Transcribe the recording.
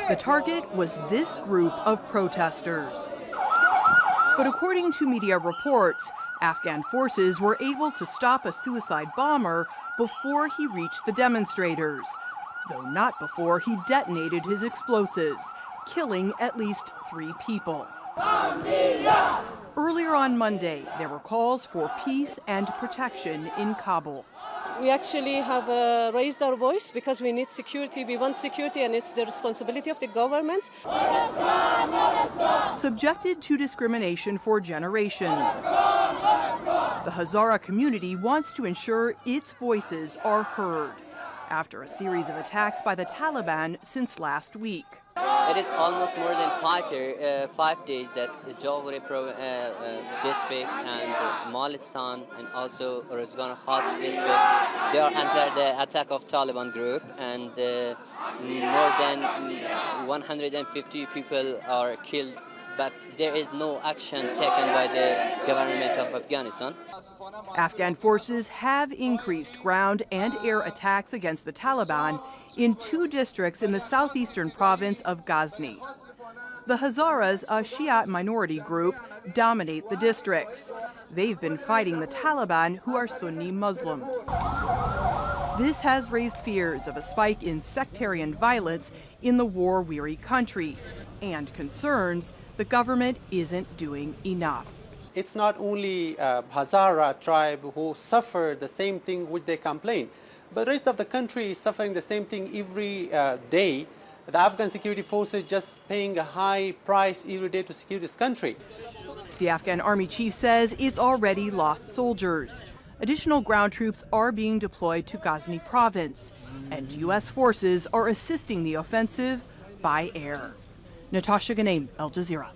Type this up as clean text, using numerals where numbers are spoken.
The target was this group of protesters. But according to media reports, Afghan forces were able to stop a suicide bomber before he reached the demonstrators, though not before he detonated his explosives, killing at least 3 people. Earlier on Monday, there were calls for peace and protection in Kabul. We actually have raised our voice because we need security. We want security, and it's the responsibility of the government. Subjected to discrimination for generations, the Hazara community wants to ensure its voices are heard after a series of attacks by the Taliban since last week. It is almost more than 5 days that Jawari district and Malistan and also Rozgan Khas districts, they are under the attack of Taliban group, and more than 150 people are killed, but there is no action taken by the government of Afghanistan. Afghan forces have increased ground and air attacks against the Taliban in 2 districts in the southeastern province of Ghazni. The Hazaras, a Shia minority group, dominate the districts. They've been fighting the Taliban, who are Sunni Muslims. This has raised fears of a spike in sectarian violence in the war-weary country, and concerns the government isn't doing enough. It's not only Hazara tribe who suffer the same thing which they complain, but the rest of the country is suffering the same thing every day. The Afghan security forces just paying a high price every day to secure this country. The Afghan army chief says it's already lost soldiers. Additional ground troops are being deployed to Ghazni province, and U.S. forces are assisting the offensive by air. Natasha Ghanem, Al Jazeera.